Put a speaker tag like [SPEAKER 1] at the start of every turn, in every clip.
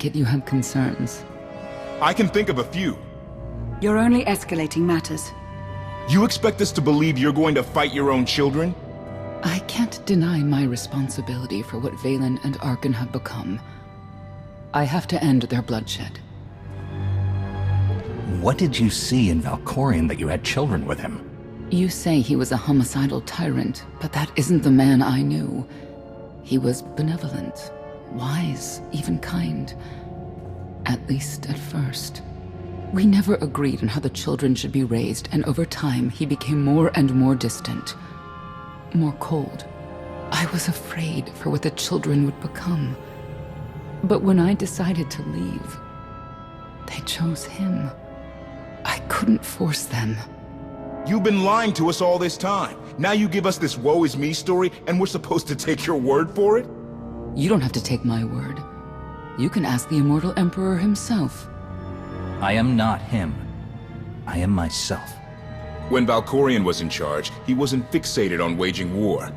[SPEAKER 1] You have concerns.
[SPEAKER 2] I can think of a few.
[SPEAKER 3] You're only escalating matters.
[SPEAKER 2] You expect us to believe you're going to fight your own children?
[SPEAKER 1] I can't deny my responsibility for what Valen and Arkan have become. I have to end their bloodshed.
[SPEAKER 4] What did you see in Valkorion that you had children with him?
[SPEAKER 1] You say he was a homicidal tyrant, but that isn't the man I knew. He was benevolent, wise, even kind. At least at first. We never agreed on how the children should be raised, and over time he became more and more distant. More cold. I was afraid for what the children would become. But when I decided to leave, they chose him. I couldn't force them.
[SPEAKER 2] You've been lying to us all this time. Now you give us this woe is me story, and we're supposed to take your word for it?
[SPEAKER 1] You don't have to take my word. You can ask the Immortal Emperor himself.
[SPEAKER 4] I am not him. I am myself.
[SPEAKER 2] When Valkorion was in charge, he wasn't fixated on waging war.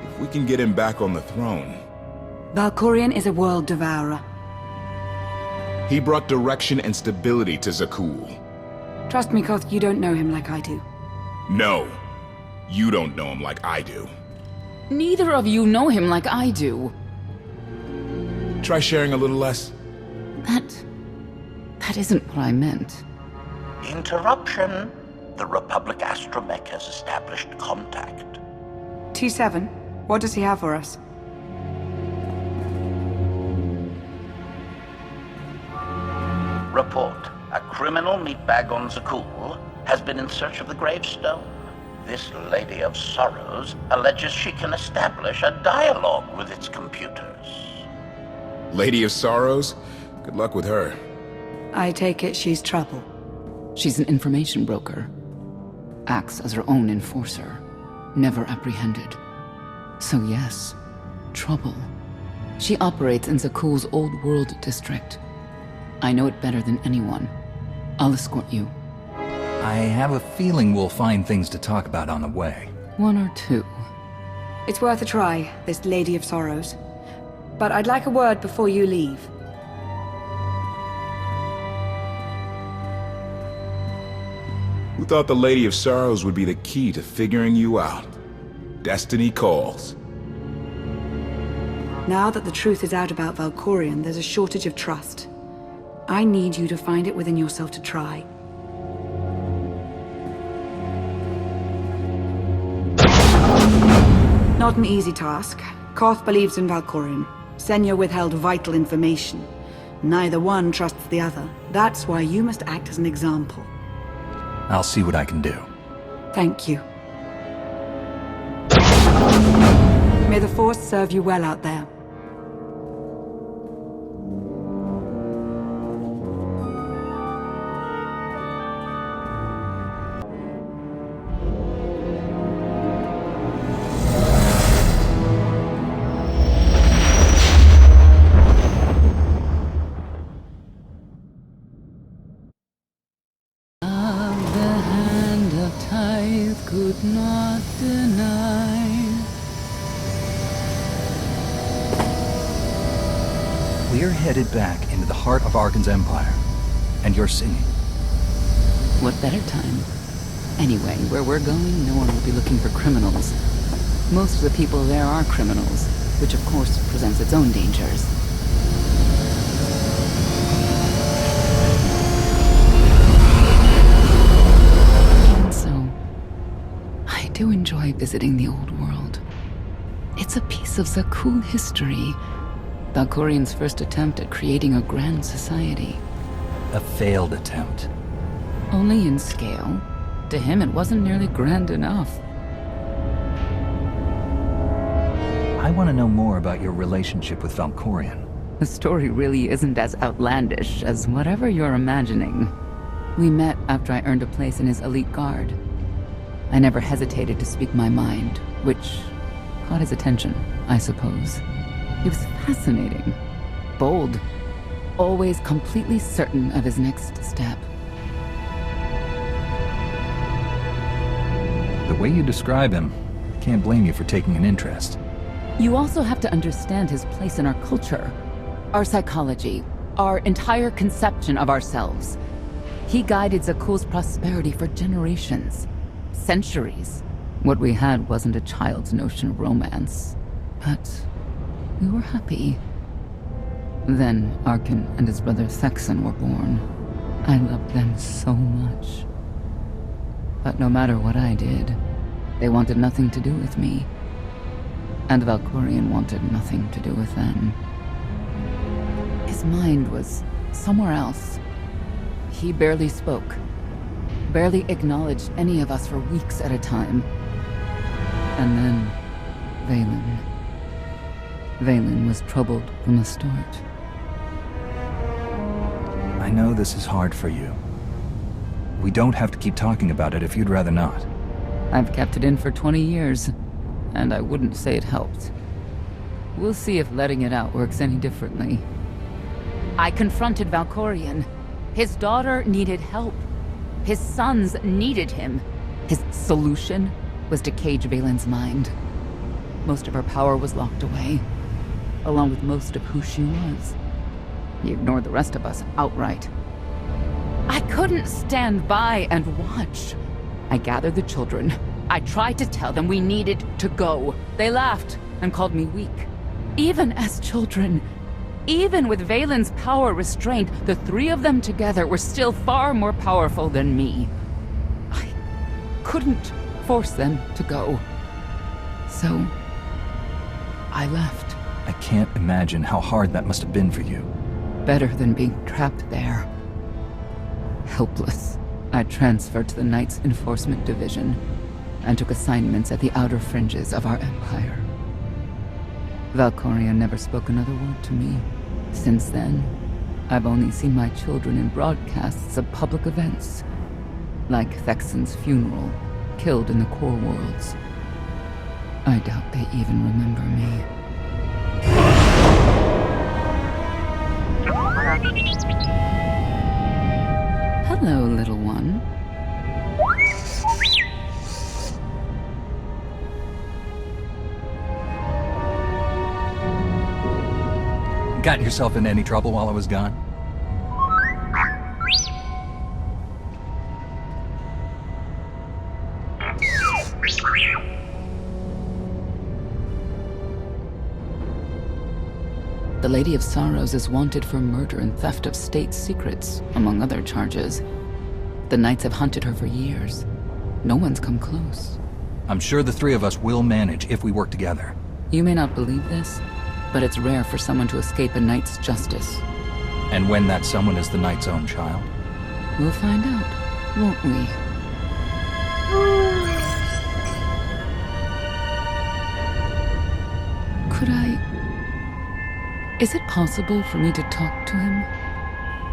[SPEAKER 2] If we can get him back on the throne...
[SPEAKER 3] Valkorion is a world devourer.
[SPEAKER 2] He brought direction and stability to Zakul.
[SPEAKER 3] Trust me, Koth, you don't know him like I do.
[SPEAKER 2] No. You don't know him like I do.
[SPEAKER 1] Neither of you know him like I do.
[SPEAKER 2] Try sharing a little less.
[SPEAKER 1] That isn't what I meant.
[SPEAKER 5] Interruption. The Republic astromech has established contact.
[SPEAKER 3] T7, what does he have for us?
[SPEAKER 5] Report. A criminal meatbag on Zakul has been in search of the gravestone. This Lady of Sorrows alleges she can establish a dialogue with its computers.
[SPEAKER 2] Lady of Sorrows? Good luck with her.
[SPEAKER 3] I take it she's trouble.
[SPEAKER 1] She's an information broker. Acts as her own enforcer. Never apprehended. So yes, trouble. She operates in Zakul's Old World district. I know it better than anyone. I'll escort you.
[SPEAKER 4] I have a feeling we'll find things to talk about on the way.
[SPEAKER 1] One or two.
[SPEAKER 3] It's worth a try, this Lady of Sorrows. But I'd like a word before you leave.
[SPEAKER 2] Who thought the Lady of Sorrows would be the key to figuring you out? Destiny calls.
[SPEAKER 3] Now that the truth is out about Valkorion, there's a shortage of trust. I need you to find it within yourself to try. Not an easy task. Koth believes in Valkorion. Senya withheld vital information. Neither one trusts the other. That's why you must act as an example.
[SPEAKER 4] I'll see what I can do.
[SPEAKER 3] Thank you. May the Force serve you well out there.
[SPEAKER 1] Could not deny.
[SPEAKER 4] We're headed back into the heart of Arkan's empire. And you're singing.
[SPEAKER 1] What better time? Anyway, where we're going, no one will be looking for criminals. Most of the people there are criminals, which of course presents its own dangers. I do enjoy visiting the old world. It's a piece of Zakul history. Valkorion's first attempt at creating a grand society.
[SPEAKER 4] A failed attempt.
[SPEAKER 1] Only in scale. To him, it wasn't nearly grand enough.
[SPEAKER 4] I want to know more about your relationship with Valkorion.
[SPEAKER 1] The story really isn't as outlandish as whatever you're imagining. We met after I earned a place in his elite guard. I never hesitated to speak my mind, which caught his attention, I suppose. He was fascinating, bold, always completely certain of his next step.
[SPEAKER 4] The way you describe him, I can't blame you for taking an interest.
[SPEAKER 1] You also have to understand his place in our culture, our psychology, our entire conception of ourselves. He guided Zakuul's prosperity for generations, centuries. What we had wasn't a child's notion of romance, but we were happy. Then Arkin and his brother Thexan were born. I loved them so much. But no matter what I did, they wanted nothing to do with me. And Valkorion wanted nothing to do with them. His mind was somewhere else. He barely spoke, barely acknowledged any of us for weeks at a time. And then, Valen was troubled from the start.
[SPEAKER 4] I know this is hard for you. We don't have to keep talking about it if you'd rather not.
[SPEAKER 1] I've kept it in for 20 years, and I wouldn't say it helped. We'll see if letting it out works any differently. I confronted Valkorion. His daughter needed help. His sons needed him. His solution was to cage Valen's mind. Most of her power was locked away, along with most of who she was. He ignored the rest of us outright. I couldn't stand by and watch. I gathered the children. I tried to tell them we needed to go. They laughed and called me weak. Even as children, even with Valen's power restrained, the three of them together were still far more powerful than me. I couldn't force them to go. So, I left.
[SPEAKER 4] I can't imagine how hard that must have been for you.
[SPEAKER 1] Better than being trapped there. Helpless, I transferred to the Knights Enforcement Division and took assignments at the outer fringes of our empire. Valkorion never spoke another word to me. Since then, I've only seen my children in broadcasts of public events, like Thexan's funeral, killed in the Core Worlds. I doubt they even remember me. Hello, little one.
[SPEAKER 4] Got yourself in any trouble while I was gone?
[SPEAKER 1] The Lady of Sorrows is wanted for murder and theft of state secrets, among other charges. The Knights have hunted her for years. No one's come close.
[SPEAKER 4] I'm sure the three of us will manage if we work together.
[SPEAKER 1] You may not believe this, but it's rare for someone to escape a Knight's justice.
[SPEAKER 4] And when that someone is the Knight's own child?
[SPEAKER 1] We'll find out, won't we? Could I... Is it possible for me to talk to him?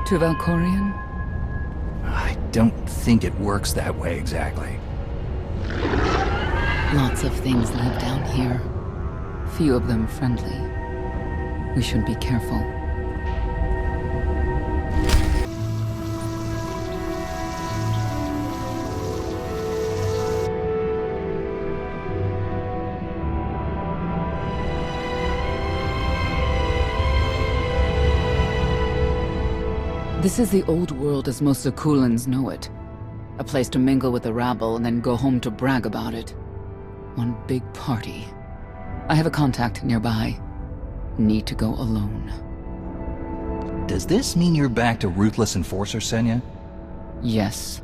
[SPEAKER 1] To Valkorion?
[SPEAKER 4] I don't think it works that way exactly.
[SPEAKER 1] Lots of things live down here. Few of them friendly. We should be careful. This is the old world as most Zakuulans know it. A place to mingle with the rabble and then go home to brag about it. One big party. I have a contact nearby. Need to go alone.
[SPEAKER 4] Does this mean you're back to ruthless enforcer, Senya?
[SPEAKER 1] Yes.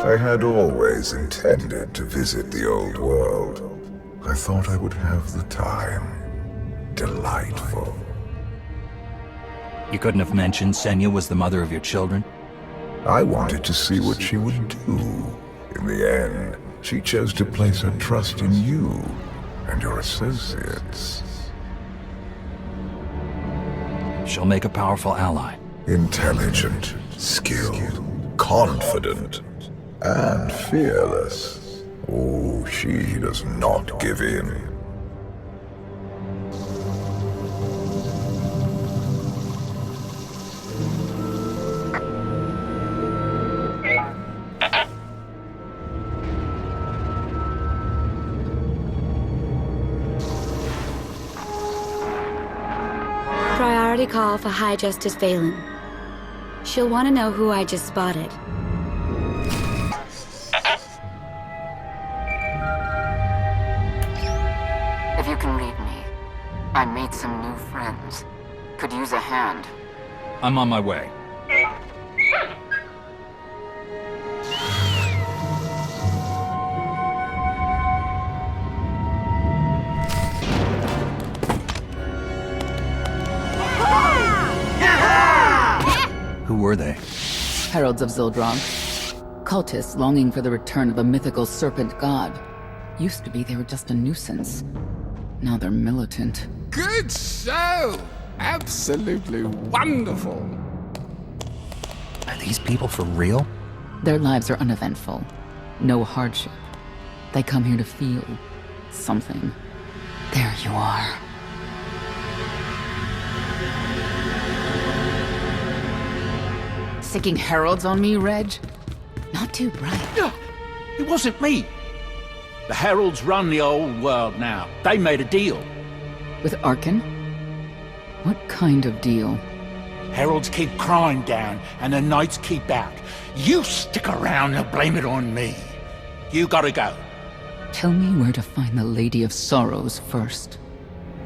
[SPEAKER 6] I had always intended to visit the old world. I thought I would have the time. Delightful.
[SPEAKER 4] You couldn't have mentioned Senya was the mother of your children?
[SPEAKER 6] I wanted to see what she would do. In the end, she chose to place her trust in you and your associates.
[SPEAKER 4] She'll make a powerful ally.
[SPEAKER 6] Intelligent, skilled, confident, and fearless. Oh, she does not give in.
[SPEAKER 7] Priority call for High Justice Valen. She'll want to know who I just spotted.
[SPEAKER 1] If you can read me, I made some new friends. Could use a hand.
[SPEAKER 4] I'm on my way. Who were they?
[SPEAKER 1] Heralds of Zildron. Cultists longing for the return of a mythical serpent god. Used to be they were just a nuisance. Now they're militant.
[SPEAKER 8] Good show! Absolutely wonderful.
[SPEAKER 4] Are these people for real?
[SPEAKER 1] Their lives are uneventful. No hardship. They come here to feel something. There you are. Sicking heralds on me, Reg? Not too bright.
[SPEAKER 9] It wasn't me. The heralds run the old world now. They made a deal.
[SPEAKER 1] With Arkin? What kind of deal?
[SPEAKER 9] Heralds keep crime down, and the knights keep out. You stick around and blame it on me. You gotta go.
[SPEAKER 1] Tell me where to find the Lady of Sorrows first.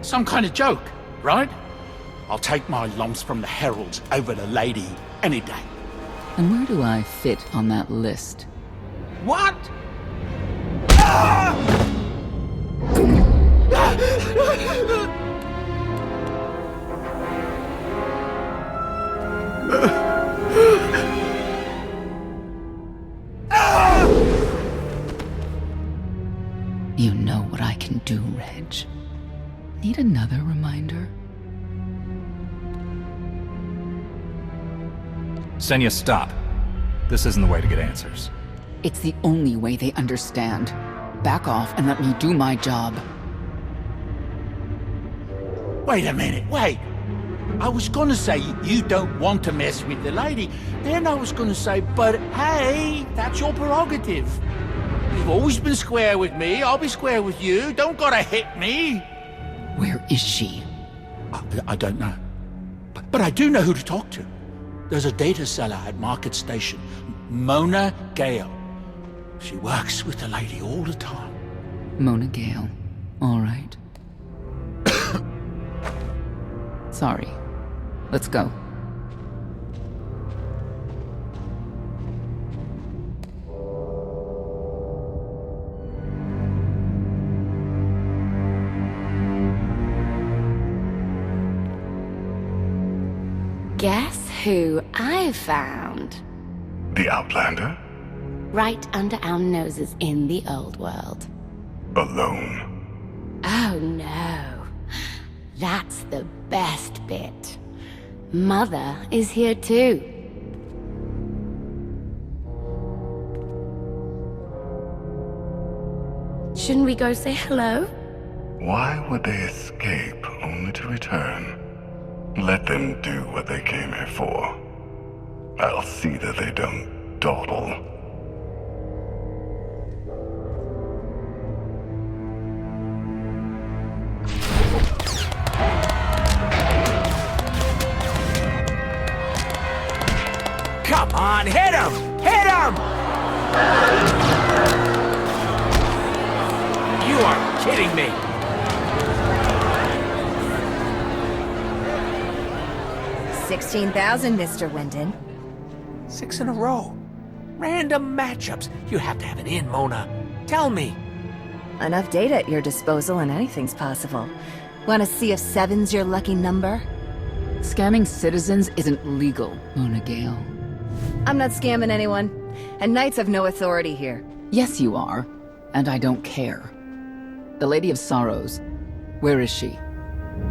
[SPEAKER 9] Some kind of joke, right? I'll take my lumps from the heralds over the lady any day.
[SPEAKER 1] And where do I fit on that list?
[SPEAKER 9] What?
[SPEAKER 1] You know what I can do, Reg. Need another reminder?
[SPEAKER 4] Senya, stop. This isn't the way to get answers.
[SPEAKER 1] It's the only way they understand. Back off and let me do my job.
[SPEAKER 9] Wait a minute, wait. I was gonna say you don't want to mess with the lady. Then I was gonna say, but hey, that's your prerogative. You've always been square with me, I'll be square with you. Don't gotta hit me.
[SPEAKER 1] Where is she?
[SPEAKER 9] I don't know. But I do know who to talk to. There's a data seller at Market Station, Mona Gale. She works with the lady all the time.
[SPEAKER 1] Mona Gale. All right. Sorry. Let's go.
[SPEAKER 7] Guess who I found?
[SPEAKER 6] The Outlander?
[SPEAKER 7] Right under our noses in the old world.
[SPEAKER 6] Alone.
[SPEAKER 7] Oh no. That's the best bit. Mother is here too. Shouldn't we go say hello?
[SPEAKER 6] Why would they escape only to return? Let them do what they came here for. I'll see that they don't dawdle.
[SPEAKER 8] Come on, hit him! Hit him! You are kidding me!
[SPEAKER 10] $16,000, Mr. Wyndon.
[SPEAKER 8] 6 in a row. Random matchups. You have to have it in, Mona. Tell me.
[SPEAKER 10] Enough data at your disposal and anything's possible. Want to see if 7's your lucky number?
[SPEAKER 1] Scamming citizens isn't legal, Mona Gale.
[SPEAKER 10] I'm not scamming anyone. And knights have no authority here.
[SPEAKER 1] Yes, you are. And I don't care. The Lady of Sorrows. Where is she?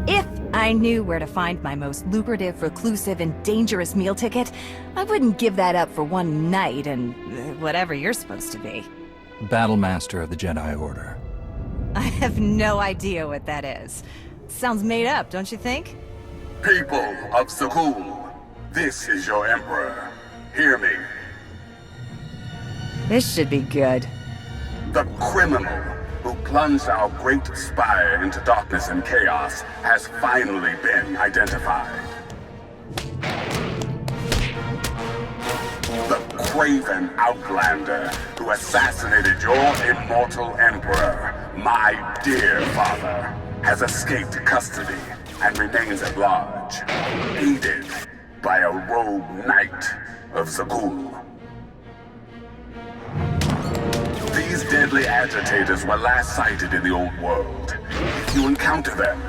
[SPEAKER 10] If I knew where to find my most lucrative, reclusive, and dangerous meal ticket, I wouldn't give that up for one night and whatever you're supposed to be.
[SPEAKER 4] Battle Master of the Jedi Order.
[SPEAKER 10] I have no idea what that is. Sounds made up, don't you think?
[SPEAKER 11] People of Zakul, this is your Emperor. Hear me.
[SPEAKER 10] This should be good.
[SPEAKER 11] The criminal who plunged our great spire into darkness and chaos has finally been identified. The craven outlander who assassinated your immortal Emperor, my dear father, has escaped custody and remains at large, aided by a rogue knight of Zakul. These deadly agitators were last sighted in the old world. If you encounter them,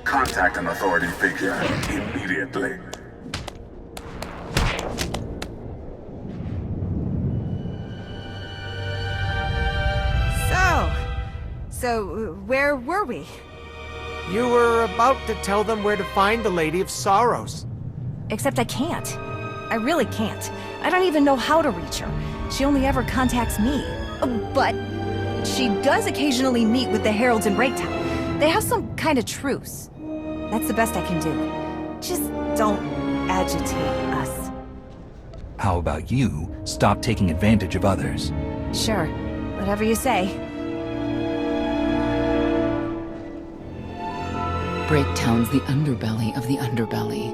[SPEAKER 11] contact an authority figure immediately.
[SPEAKER 10] So, where were we?
[SPEAKER 8] You were about to tell them where to find the Lady of Sorrows.
[SPEAKER 10] Except I can't. I really can't. I don't even know how to reach her. She only ever contacts me. But she does occasionally meet with the Heralds in Breaktown. They have some kind of truce. That's the best I can do. Just don't agitate us.
[SPEAKER 4] How about you stop taking advantage of others?
[SPEAKER 10] Sure. Whatever you say.
[SPEAKER 1] Breaktown's the underbelly of the underbelly.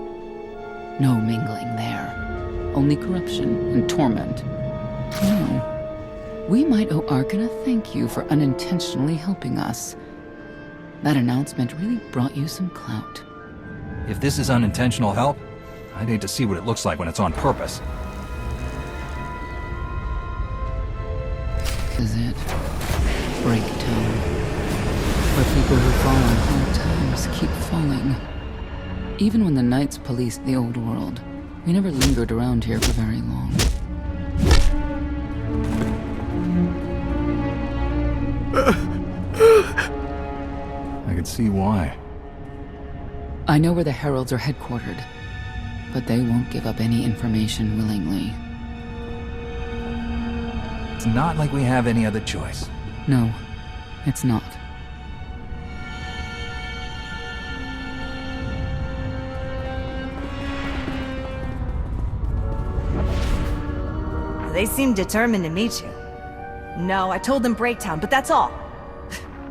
[SPEAKER 1] No mingling there. Only corruption and torment. No. We might owe Arkin a thank you for unintentionally helping us. That announcement really brought you some clout.
[SPEAKER 4] If this is unintentional help, I'd hate to see what it looks like when it's on purpose.
[SPEAKER 1] This is it. Breaktown. Where people who fall on hard times keep falling. Even when the Knights policed the old world, we never lingered around here for very long.
[SPEAKER 4] I could see why.
[SPEAKER 1] I know where the Heralds are headquartered, but they won't give up any information willingly.
[SPEAKER 4] It's not like we have any other choice.
[SPEAKER 1] No, it's not.
[SPEAKER 10] They seem determined to meet you. No, I told them Breaktown, but that's all.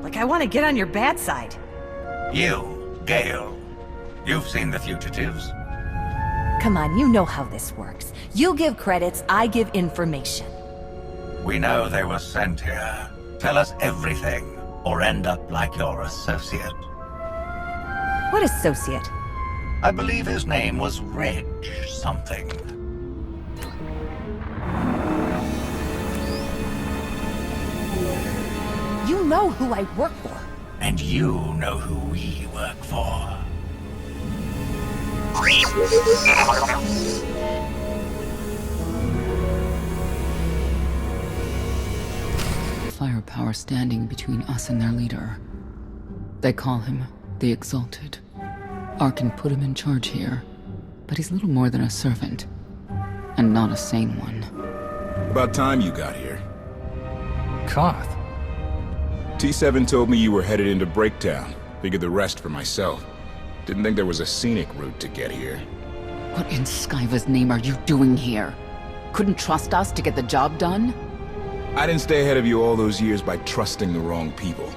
[SPEAKER 10] Like I want to get on your bad side.
[SPEAKER 12] You, Gale. You've seen the fugitives.
[SPEAKER 10] Come on, you know how this works. You give credits, I give information.
[SPEAKER 12] We know they were sent here. Tell us everything, or end up like your associate.
[SPEAKER 10] What associate?
[SPEAKER 12] I believe his name was Reg something.
[SPEAKER 10] You know who I work for.
[SPEAKER 12] And you know who we work for.
[SPEAKER 1] Firepower standing between us and their leader. They call him the Exalted. Arkin put him in charge here, but he's little more than a servant, and not a sane one.
[SPEAKER 2] About time you got here.
[SPEAKER 4] Koth.
[SPEAKER 2] T7 told me you were headed into Breaktown. Figured the rest for myself. Didn't think there was a scenic route to get here.
[SPEAKER 1] What in Skyva's name are you doing here? Couldn't trust us to get the job done?
[SPEAKER 2] I didn't stay ahead of you all those years by trusting the wrong people.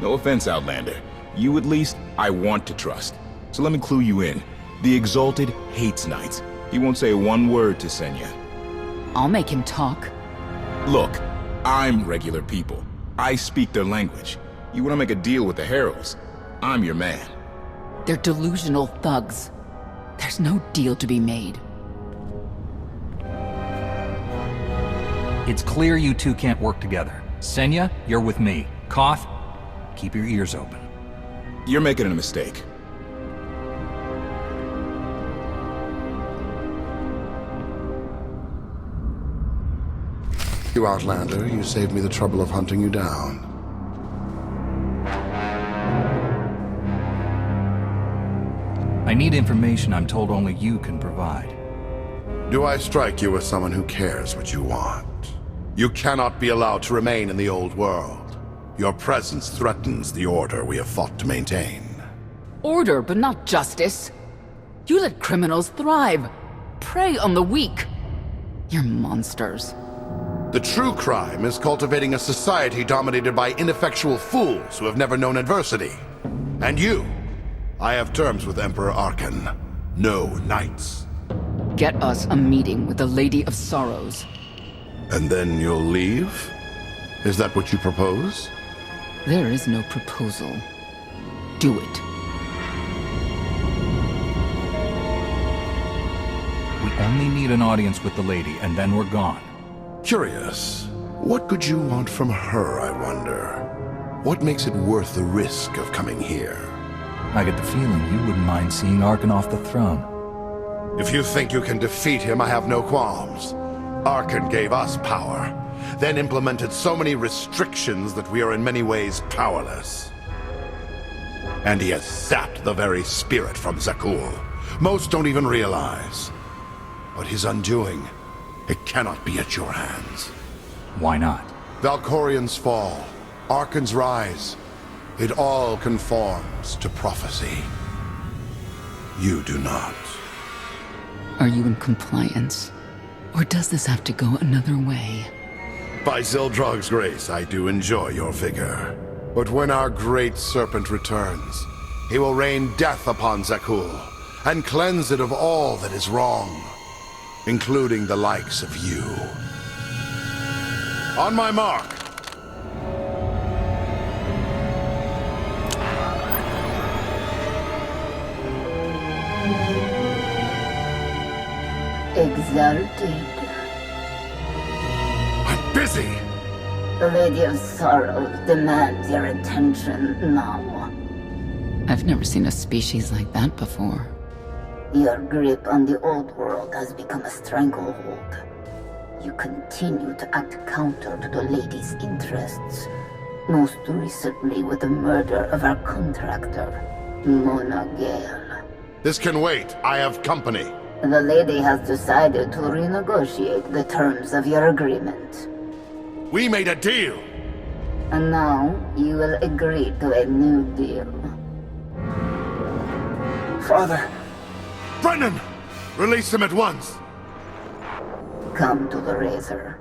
[SPEAKER 2] No offense, Outlander. You at least, I want to trust. So let me clue you in. The Exalted hates Knights. He won't say one word to Senya.
[SPEAKER 1] I'll make him talk.
[SPEAKER 2] Look, I'm regular people. I speak their language. You want to make a deal with the Heralds? I'm your man.
[SPEAKER 1] They're delusional thugs. There's no deal to be made.
[SPEAKER 4] It's clear you two can't work together. Senya, you're with me. Koth, keep your ears open.
[SPEAKER 2] You're making a mistake.
[SPEAKER 13] You Outlander, you saved me the trouble of hunting you down.
[SPEAKER 4] I need information I'm told only you can provide.
[SPEAKER 13] Do I strike you as someone who cares what you want? You cannot be allowed to remain in the old world. Your presence threatens the order we have fought to maintain.
[SPEAKER 1] Order, but not justice. You let criminals thrive, prey on the weak. You're monsters.
[SPEAKER 13] The true crime is cultivating a society dominated by ineffectual fools who have never known adversity. And you, I have terms with Emperor Arkan. No knights.
[SPEAKER 1] Get us a meeting with the Lady of Sorrows.
[SPEAKER 13] And then you'll leave? Is that what you propose?
[SPEAKER 1] There is no proposal. Do it.
[SPEAKER 4] We only need an audience with the lady, and then we're gone.
[SPEAKER 13] Curious. What could you want from her, I wonder? What makes it worth the risk of coming here?
[SPEAKER 4] I get the feeling you wouldn't mind seeing Arkan off the throne.
[SPEAKER 13] If you think you can defeat him, I have no qualms. Arkan gave us power, then implemented so many restrictions that we are in many ways powerless. And he has sapped the very spirit from Zakuul. Most don't even realize. But his undoing, it cannot be at your hands.
[SPEAKER 4] Why not?
[SPEAKER 13] Valkorian's fall, Arkan's rise, it all conforms to prophecy. You do not.
[SPEAKER 1] Are you in compliance? Or does this have to go another way?
[SPEAKER 13] By Zildrog's grace, I do enjoy your vigor. But when our great serpent returns, he will rain death upon Zakuul, and cleanse it of all that is wrong, including the likes of you. On my mark!
[SPEAKER 7] Exalted.
[SPEAKER 13] I'm busy!
[SPEAKER 7] The Lady of Sorrows demands your attention now.
[SPEAKER 1] I've never seen a species like that before.
[SPEAKER 7] Your grip on the old world has become a stranglehold. You continue to act counter to the Lady's interests, most recently with the murder of our contractor, Mona Gale.
[SPEAKER 13] This can wait. I have company.
[SPEAKER 7] The Lady has decided to renegotiate the terms of your agreement.
[SPEAKER 13] We made a deal!
[SPEAKER 7] And now you will agree to a new deal.
[SPEAKER 13] Father! Brennan! Release him at once!
[SPEAKER 7] Come to the Razor.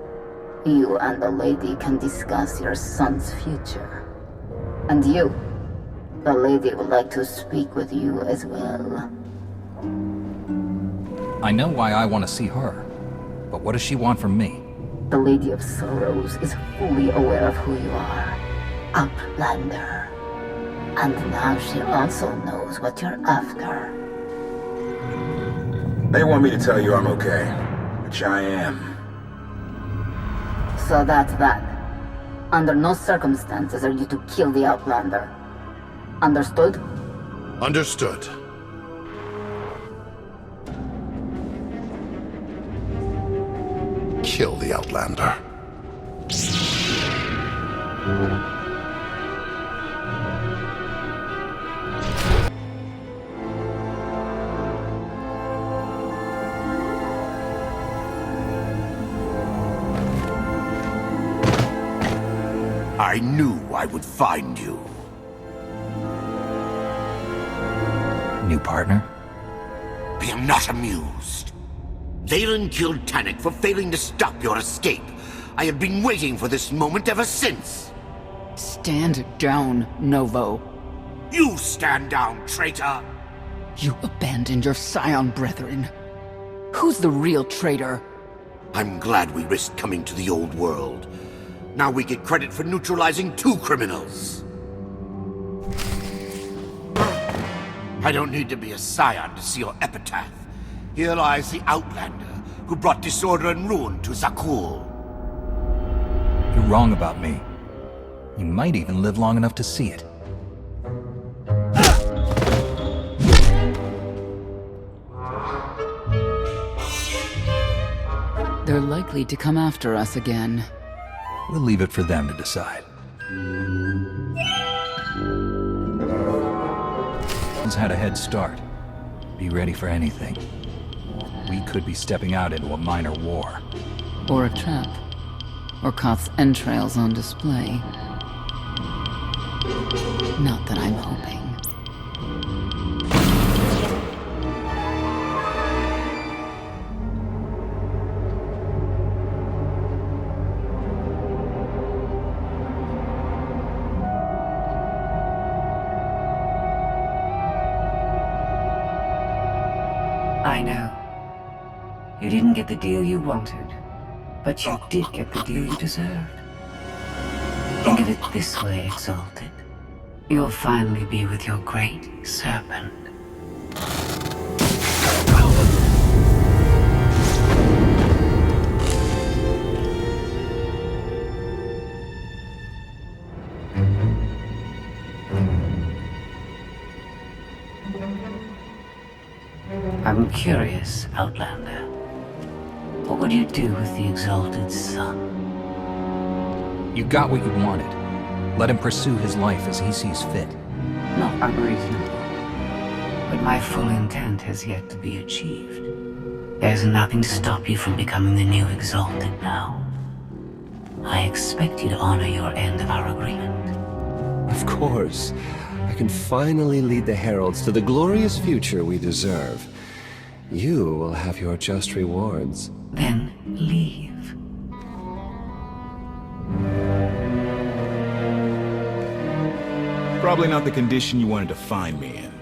[SPEAKER 7] You and the Lady can discuss your son's future. And you, the Lady would like to speak with you as well.
[SPEAKER 4] I know why I want to see her, but what does she want from me?
[SPEAKER 7] The Lady of Sorrows is fully aware of who you are. Outlander. And now she also knows what you're after.
[SPEAKER 2] They want me to tell you I'm okay, which I am.
[SPEAKER 7] So that's that. Under no circumstances are you to kill the Outlander. Understood?
[SPEAKER 13] Understood. Kill the Outlander.
[SPEAKER 9] I knew I would find you.
[SPEAKER 4] New partner?
[SPEAKER 9] I am not amused. Valen killed Tannic for failing to stop your escape. I have been waiting for this moment ever since.
[SPEAKER 1] Stand down, Novo.
[SPEAKER 9] You stand down, traitor!
[SPEAKER 1] You abandoned your Scion brethren. Who's the real traitor?
[SPEAKER 9] I'm glad we risked coming to the old world. Now we get credit for neutralizing 2 criminals. I don't need to be a Scion to see your epitaph. Here lies the Outlander, who brought disorder and ruin to Zakuul.
[SPEAKER 4] You're wrong about me. You might even live long enough to see it.
[SPEAKER 1] They're likely to come after us again.
[SPEAKER 4] We'll leave it for them to decide. He's had a head start. Be ready for anything. We could be stepping out into a minor war.
[SPEAKER 1] Or a trap. Or Koth's entrails on display. Not that I'm hoping.
[SPEAKER 14] I know. You didn't get the deal you wanted, but you did get the deal you deserved. Think of it this way, Exalted. You'll finally be with your great serpent. I'm curious, Outlander. What would you do with the Exalted Son?
[SPEAKER 4] You got what you wanted. Let him pursue his life as he sees fit.
[SPEAKER 14] Not unreasonable. But my full intent has yet to be achieved. There's nothing to stop you from becoming the new Exalted now. I expect you to honor your end of our agreement.
[SPEAKER 15] Of course. I can finally lead the Heralds to the glorious future we deserve. You will have your just rewards.
[SPEAKER 14] Then leave.
[SPEAKER 2] Probably not the condition you wanted to find me in.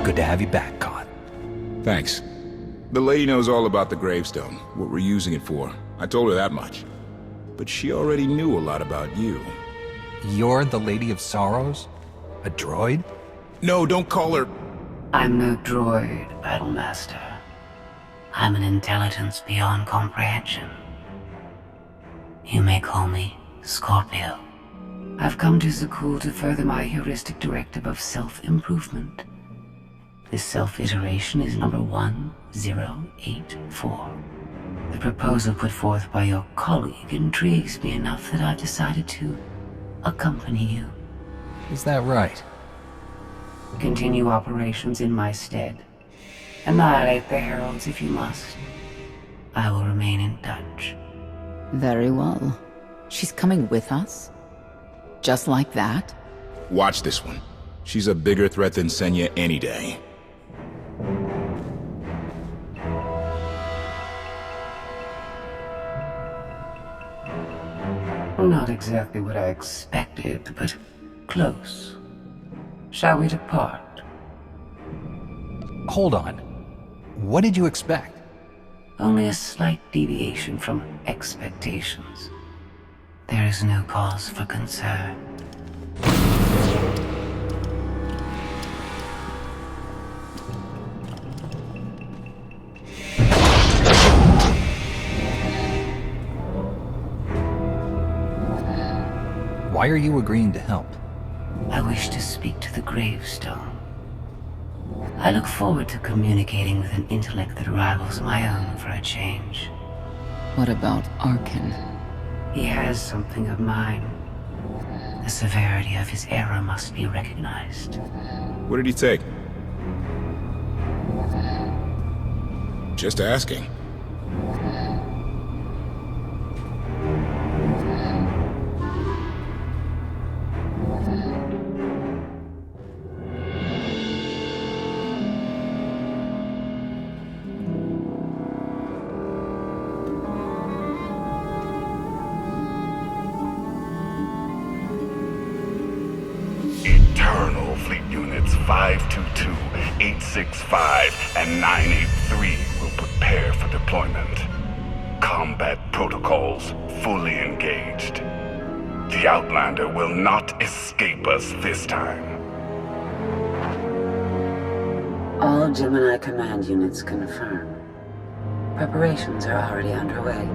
[SPEAKER 4] Good to have you back, Koth.
[SPEAKER 2] Thanks. The lady knows all about the gravestone, what we're using it for. I told her that much. But she already knew a lot about you.
[SPEAKER 4] You're the Lady of Sorrows? A droid?
[SPEAKER 2] No, don't call her...
[SPEAKER 14] I'm no droid, Battlemaster. I'm an intelligence beyond comprehension. You may call me Scorpio. I've come to Zakul to further my heuristic directive of self-improvement. This self-iteration is number 1084. The proposal put forth by your colleague intrigues me enough that I've decided to accompany you.
[SPEAKER 4] Is that right?
[SPEAKER 14] Continue operations in my stead. Annihilate the Heralds if you must. I will remain in touch.
[SPEAKER 1] Very well. She's coming with us? Just like that?
[SPEAKER 2] Watch this one. She's a bigger threat than Senya any day.
[SPEAKER 14] Not exactly what I expected, but close. Shall we depart?
[SPEAKER 4] Hold on. What did you expect?
[SPEAKER 14] Only a slight deviation from expectations. There is no cause for concern.
[SPEAKER 4] Why are you agreeing to help?
[SPEAKER 14] I wish to speak to the gravestone. I look forward to communicating with an intellect that rivals my own for a change.
[SPEAKER 1] What about Arkin?
[SPEAKER 14] He has something of mine. The severity of his error must be recognized.
[SPEAKER 2] What did he take? Just asking.
[SPEAKER 11] Eternal Fleet Units 522, 865, and 983 will prepare for deployment. Combat protocols fully engaged. The Outlander will not escape us this time.
[SPEAKER 14] All Gemini command units confirm. Preparations are already underway.